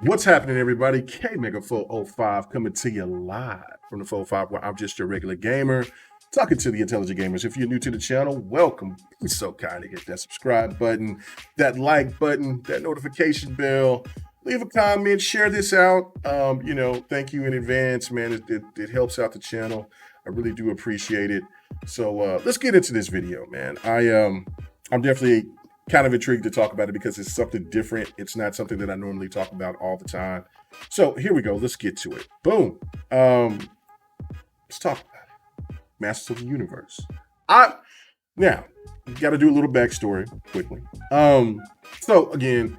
What's happening, everybody? K Mega 405 coming to you live from the 405, where I'm just your regular gamer, talking to the intelligent gamers. If you're new to the channel, welcome. Be so kind to hit that subscribe button, that like button, that notification bell. Leave a comment, share this out. Thank you in advance, man. It helps out the channel. I really do appreciate it. So let's get into this video, man. I'm definitely kind of intrigued to talk about it because it's something different. It's not something that I normally talk about all the time. So here we go. Let's get to it. Boom. Let's talk about it. Masters of the Universe. Now got to do a little backstory quickly. So again,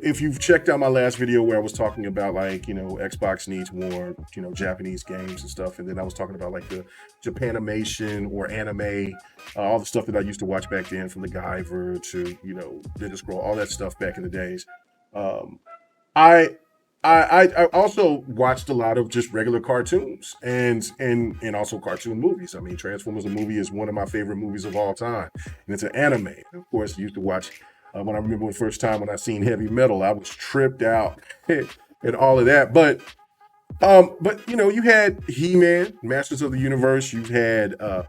if you've checked out my last video where I was talking about Xbox needs more Japanese games and stuff, and then I was talking about like the Japanimation or anime, all the stuff that I used to watch back then, from the Guyver to Ninja Scroll, all that stuff back in the days. um I I also watched a lot of just regular cartoons and also cartoon movies. I mean, Transformers, a movie, is one of my favorite movies of all time, and it's an anime. Of course, I used to watch when I remember the first time when I seen Heavy Metal, I was tripped out and all of that. But you had He-Man, Masters of the Universe. You had the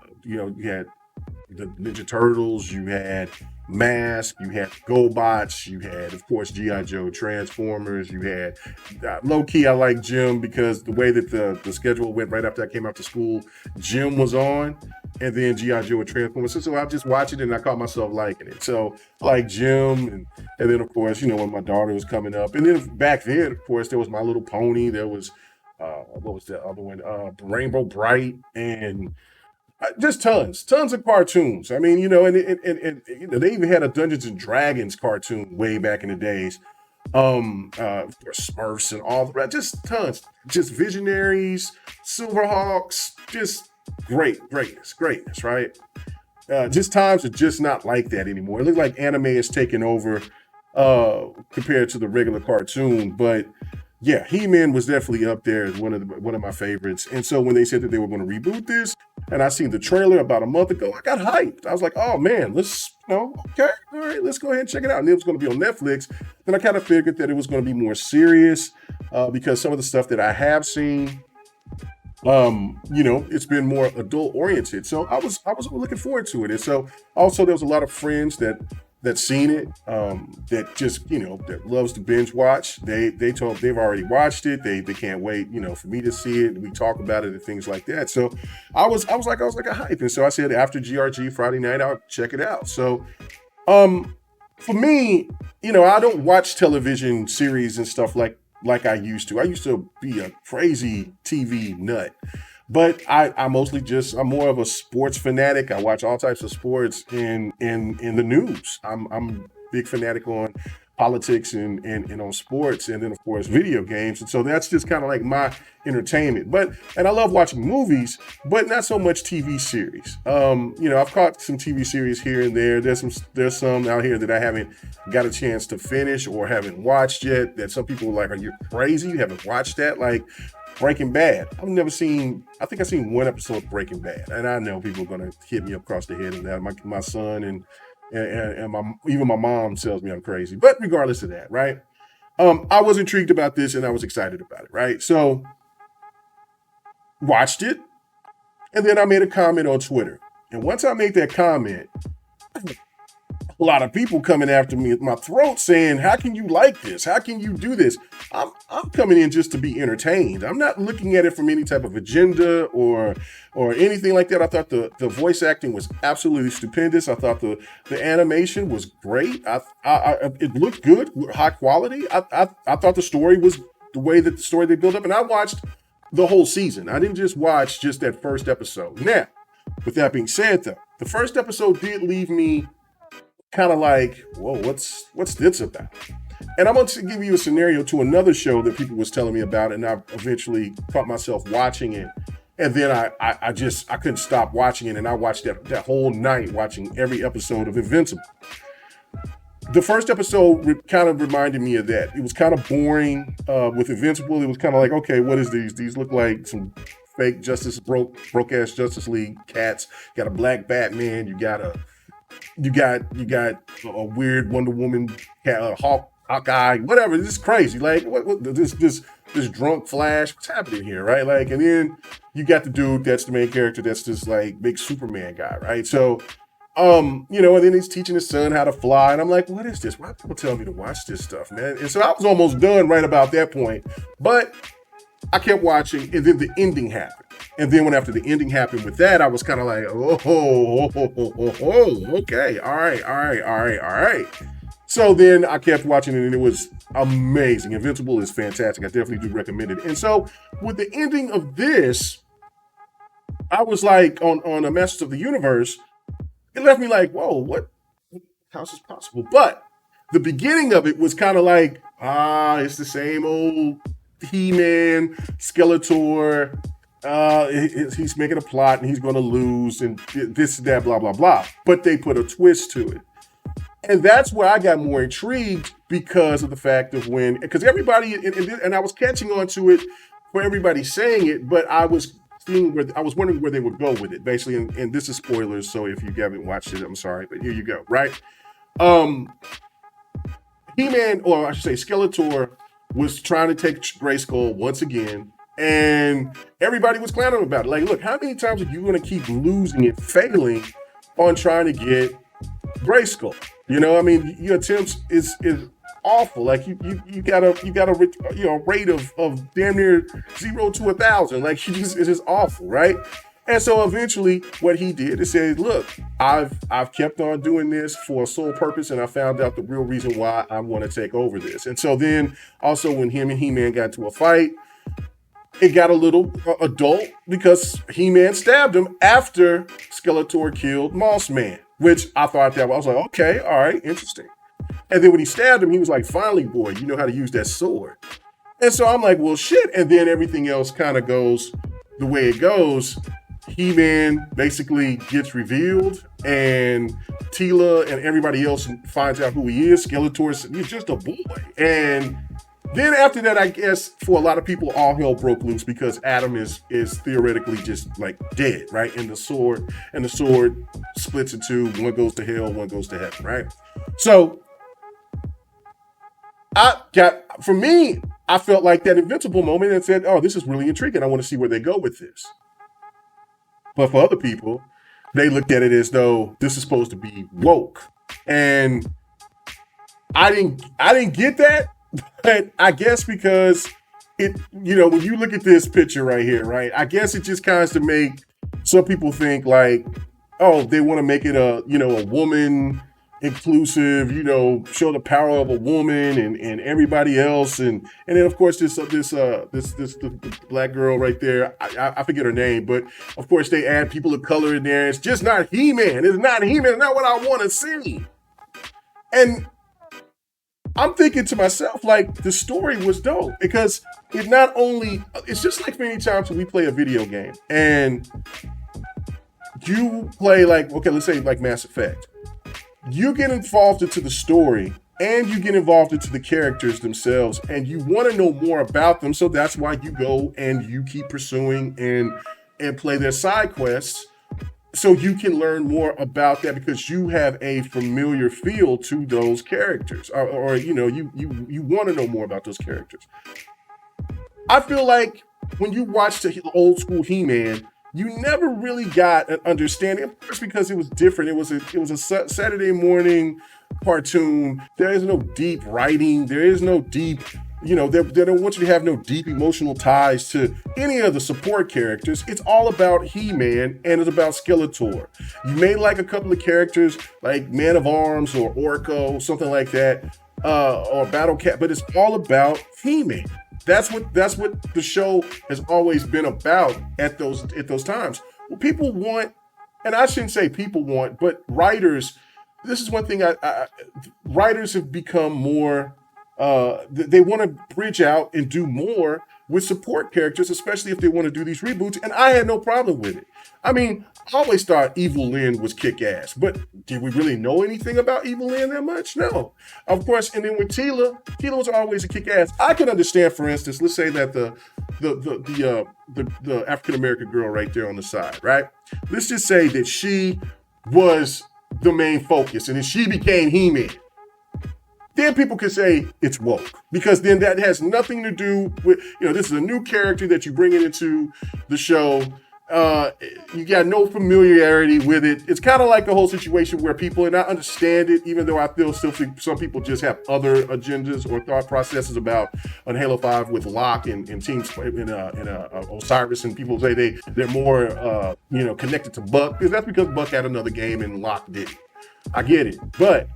Ninja Turtles, you had Mask, you had GoBots, you had, of course, G.I. Joe, Transformers, you had, low key, I like Jim because the way that the schedule went right after I came out to school, Jim was on, and then G.I. Joe and Transformers. So I just watched it and I caught myself liking it. So, like Jim, and then, of course, when my daughter was coming up, and then back then, of course, there was My Little Pony, there was, what was the other one? Rainbow Bright, and just tons of cartoons. I mean, they even had a Dungeons and Dragons cartoon way back in the days. Smurfs and all the rest, just tons, just Visionaries, Silverhawks, just greatness, right? Just times are just not like that anymore. It looks like anime is taking over compared to the regular cartoon, but yeah, He-Man was definitely up there as one of my favorites. And so when they said that they were going to reboot this, and I seen the trailer about a month ago, I got hyped. I was like, oh man, okay, all right, let's go ahead and check it out. And it was going to be on Netflix. Then I kind of figured that it was going to be more serious because some of the stuff that I have seen, it's been more adult oriented. So I was looking forward to it. And so also there was a lot of friends that seen it, that just that loves to binge watch. They told they've already watched it. They can't wait for me to see it. We talk about it and things like that. So I was like a hype, and so I said after GRG Friday night I'll check it out. So for me, I don't watch television series and stuff like I used to. I used to be a crazy TV nut. But I'm more of a sports fanatic. I watch all types of sports in the news. I'm big fanatic on politics and on sports, and then of course video games. And so that's just kind of like my entertainment. And I love watching movies, but not so much TV series. I've caught some TV series here and there. There's some out here that I haven't got a chance to finish or haven't watched yet. That some people are like, "Are you crazy? You haven't watched that?" Like Breaking Bad. I think I've seen one episode of Breaking Bad. And I know people are going to hit me across the head and that. My son and even my mom tells me I'm crazy. But regardless of that, right? I was intrigued about this and I was excited about it, right? So watched it, and then I made a comment on Twitter. And once I made that comment, a lot of people coming after me at my throat saying, how can you like this? How can you do this? I'm coming in just to be entertained. I'm not looking at it from any type of agenda or anything like that. I thought the voice acting was absolutely stupendous. I thought the animation was great. It looked good, high quality. I thought the story was the way that the story they built up, and I watched the whole season. I didn't just watch just that first episode. Now, with that being said, though, the first episode did leave me kind of like, whoa, what's this about? And I'm going to give you a scenario to another show that people was telling me about, and I eventually caught myself watching it. And then I couldn't stop watching it, and I watched that whole night watching every episode of Invincible. The first episode kind of reminded me of that. It was kind of boring with Invincible. It was kind of like, okay, what is these? These look like some fake broke ass Justice League cats. You got a black Batman. You got a weird Wonder Woman, Hawk Hawkeye, whatever. This is crazy. Like, what this drunk Flash? What's happening here, right? Like, and then you got the dude that's the main character. That's this like big Superman guy, right? So, and then he's teaching his son how to fly, and I'm like, what is this? Why people tell me to watch this stuff, man? And so I was almost done right about that point, but I kept watching, and then the ending happened. And then when after the ending happened with that, I was kind of like, okay, all right. So then I kept watching it, and it was amazing. Invincible is fantastic. I definitely do recommend it. And so with the ending of this, I was like, on a Masters of the Universe, it left me like, whoa, what? How is this possible? But the beginning of it was kind of like, it's the same old He-Man, Skeletor. He's making a plot and he's going to lose and this, that, blah, blah, blah. But they put a twist to it. And that's where I got more intrigued because of the fact of because everybody, and I was catching on to it for everybody saying it, but I was wondering where they would go with it, basically. And this is spoilers, so if you haven't watched it, I'm sorry, but here you go, right? He-Man, or I should say Skeletor, was trying to take Grayskull once again, and everybody was clowning about it. Like, look, how many times are you going to keep losing and failing on trying to get Grayskull? Your attempts is awful. Like you got a rate of damn near 0 to 1,000. Like it's just awful, right? And so eventually, what he did is say, look, I've kept on doing this for a sole purpose, and I found out the real reason why I want to take over this. And so then, also when him and He-Man got into a fight, it got a little adult because He-Man stabbed him after Skeletor killed Moss Man, which I thought I was like, okay, all right, interesting. And then when he stabbed him, he was like, finally, boy, you know how to use that sword. And so I'm like, well, shit. And then everything else kind of goes the way it goes. He-Man basically gets revealed, and Teela and everybody else finds out who he is. Skeletor's he's just a boy. And then after that, I guess for a lot of people, all hell broke loose because Adam is theoretically just like dead, right? And the sword splits in two. One goes to hell, one goes to heaven, right? So I felt like that Invincible moment and said, oh, this is really intriguing. I want to see where they go with this. But for other people, they looked at it as though this is supposed to be woke. And I didn't get that. But I guess because when you look at this picture right here, right, I guess it just kind of to make some people think like, oh, they want to make it a woman inclusive, show the power of a woman and everybody else. And then of course this the black girl right there, I forget her name, but of course they add people of color in there. It's just not He-Man. It's not He-Man. It's not what I want to see. And I'm thinking to myself, like, the story was dope because it's just like many times when we play a video game and you play like, okay, let's say like Mass Effect. You get involved into the story and you get involved into the characters themselves and you want to know more about them. So that's why you go and you keep pursuing and play their side quests. So you can learn more about that because you have a familiar feel to those characters, or you want to know more about those characters. I feel like when you watch the old school He-Man, you never really got an understanding. Of course, because it was different. It was a Saturday morning cartoon. There is no deep writing. There is no deep. They don't want you to have no deep emotional ties to any of the support characters. It's all about He-Man and it's about Skeletor. You may like a couple of characters like Man of Arms or Orko, something like that, or Battle Cat, but it's all about He-Man. That's what the show has always been about at those times. Well, people want, and I shouldn't say people want, but writers. This is one thing. Writers have become more. They want to bridge out and do more with support characters, especially if they want to do these reboots. And I had no problem with it. I mean, I always thought Evil Lyn was kick-ass, but did we really know anything about Evil Lyn that much? No. Of course, and then with Teela was always a kick-ass. I can understand, for instance, let's say that the African-American girl right there on the side, right? Let's just say that she was the main focus and then she became He-Man. then people can say it's woke, because then that has nothing to do with, this is a new character that you bring into the show. You got no familiarity with it. It's kind of like the whole situation where people, and I understand it, even though I still think some people just have other agendas or thought processes about on Halo 5 with Locke and teams and Osiris, and people say they're more connected to Buck, because that's because Buck had another game and Locke didn't. I get it, but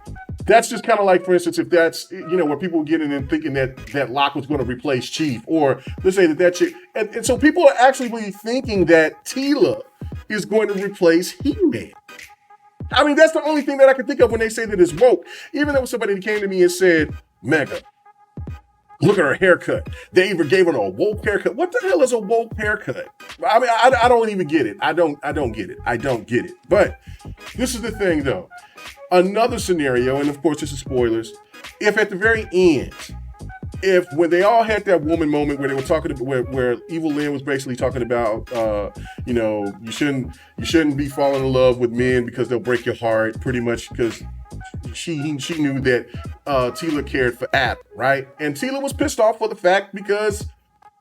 that's just kind of like, for instance, if that's, where people get in and thinking that Locke was going to replace Chief, or let's say that chick, and so people are actually thinking that Teela is going to replace He-Man. I mean, that's the only thing that I can think of when they say that it's woke. Even though somebody came to me and said, Mega, look at her haircut. They even gave her a woke haircut. What the hell is a woke haircut? I mean, I don't even get it. I don't get it. But this is the thing, though. Another scenario, and of course this is spoilers, if at the very end, when they all had that woman moment where they were talking about, where Evil Lynn was basically talking about, you shouldn't be falling in love with men because they'll break your heart, pretty much because she knew that Teela cared for Adam, right? And Teela was pissed off for the fact because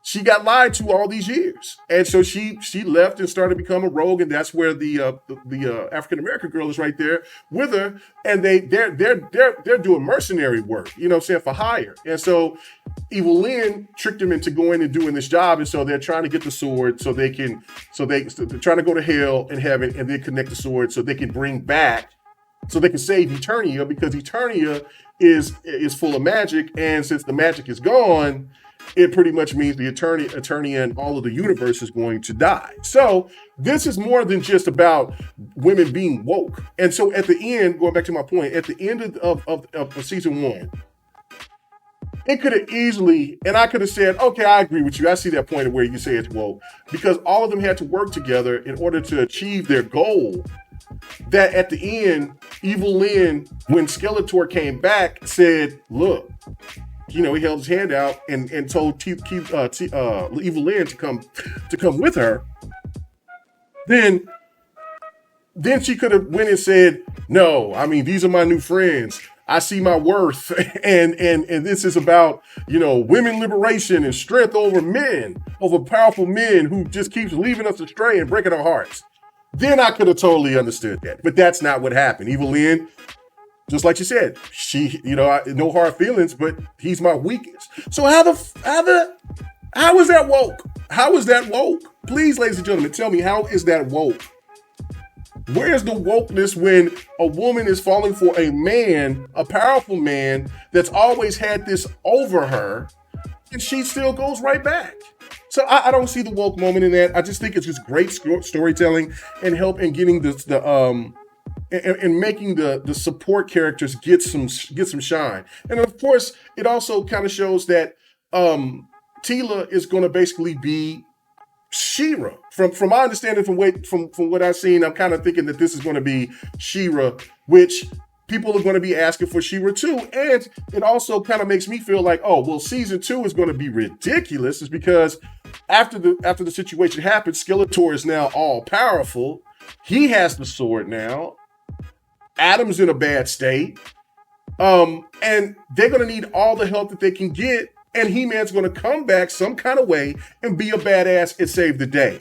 she got lied to all these years, and so she left and started to become a rogue, and that's where the African American girl is right there with her, and they're doing mercenary work, for hire. And so Evil Lynn tricked them into going and doing this job, and so they're trying to get the sword they're trying to go to hell and heaven, and then connect the sword so they can bring back, so they can save Eternia, because Eternia is full of magic, and since the magic is gone, it pretty much means the Eternia and all of the universe is going to die. So this is more than just about women being woke. And so at the end, going back to my point, at the end of season 1, it could have easily, and I could have said, okay, I agree with you. I see that point where you say it's woke, because all of them had to work together in order to achieve their goal. That at the end, Evil Lynn, when Skeletor came back, said, look, he held his hand out and told Evil Lynn to come with her. Then she could have went and said, no, I mean, these are my new friends. I see my worth, and this is about, women liberation and strength over powerful men who just keeps leaving us astray and breaking our hearts. Then I could have totally understood that, but that's not what happened. Evil Lynn, just like you said, she, no hard feelings, but he's my weakest. So how is that woke? How is that woke? Please, ladies and gentlemen, tell me, how is that woke? Where's the wokeness when a woman is falling for a man, a powerful man that's always had this over her, and she still goes right back? So I don't see the woke moment in that. I just think it's just great storytelling and help in getting and making the support characters get some shine. And of course, it also kind of shows that Teela is going to basically be She-Ra. From my understanding, from what I've seen, I'm kind of thinking that this is going to be She-Ra, which people are going to be asking for She-Ra too. And it also kind of makes me feel like, oh, well, season 2 is going to be ridiculous, is because after the situation happens, Skeletor is now all powerful. He has the sword now. Adam's in a bad state. And they're going to need all the help that they can get. And He-Man's going to come back some kind of way and be a badass and save the day.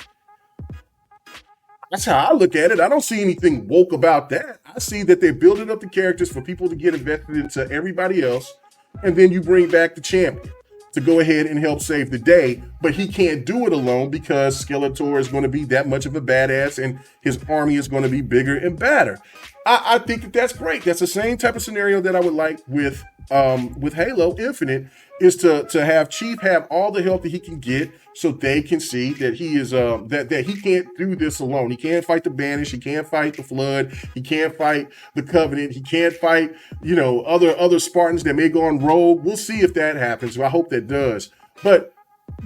That's how I look at it. I don't see anything woke about that. I see that they're building up the characters for people to get invested into everybody else. And then you bring back the champion to go ahead and help save the day. But he can't do it alone because Skeletor is going to be that much of a badass and his army is going to be bigger and badder. I think that that's great. That's the same type of scenario that I would like with Halo Infinite, is to have Chief have all the help that he can get, so they can see that he is that he can't do this alone. He can't fight the Banish. He can't fight the Flood. He can't fight the Covenant. He can't fight other Spartans that may go on rogue. We'll see if that happens. I hope that does. But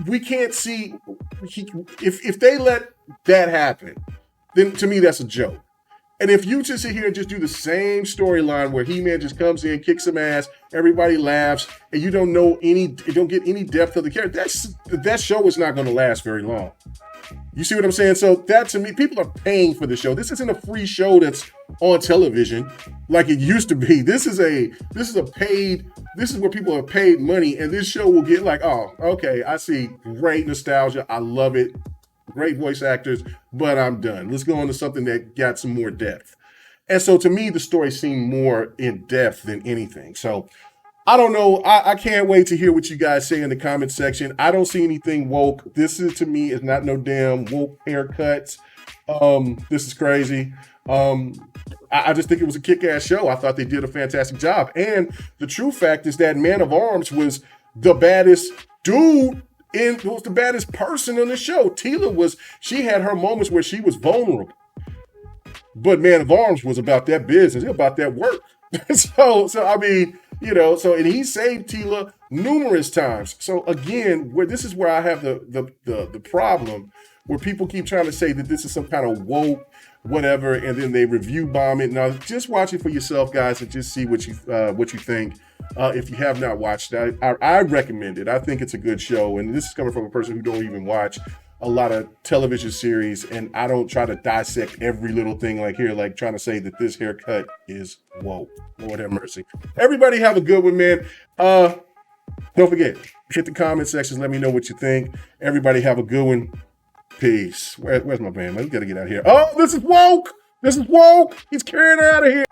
we can't see if they let that happen. Then to me that's a joke. And if you just sit here and just do the same storyline where He-Man just comes in, kicks some ass, everybody laughs, and you don't get any depth of the character, that show is not going to last very long. You see what I'm saying? So that, to me, people are paying for the show. This isn't a free show that's on television. like it used to be. This is where people have paid money, and this show will get like, oh, okay, I see great nostalgia. I love it. Great voice actors, but I'm done. Let's go on to something that got some more depth. And so to me, the story seemed more in depth than anything. So I don't know. I can't wait to hear what you guys say in the comment section. I don't see anything woke. This is, to me, is not no damn woke haircuts. This is crazy. I just think it was a kick-ass show. I thought they did a fantastic job. And the true fact is that Man of Arms was the baddest dude was the baddest person on the show. Tila she had her moments where she was vulnerable. But Man of Arms was about that business, about that work. so I mean, and he saved Tila numerous times. So again, this is where I have the problem, where people keep trying to say that this is some kind of woke whatever, and then they review bomb it. Now, just watch it for yourself, guys, and just see what you think. If you have not watched it, I recommend it. I think it's a good show, and this is coming from a person who don't even watch a lot of television series, and I don't try to dissect every little thing like trying to say that this haircut is woke. Lord have mercy. Everybody have a good one, man. Don't forget, hit the comment section. Let me know what you think. Everybody have a good one. Peace. Where's my band? We got to get out of here. Oh, this is woke. He's carrying her out of here.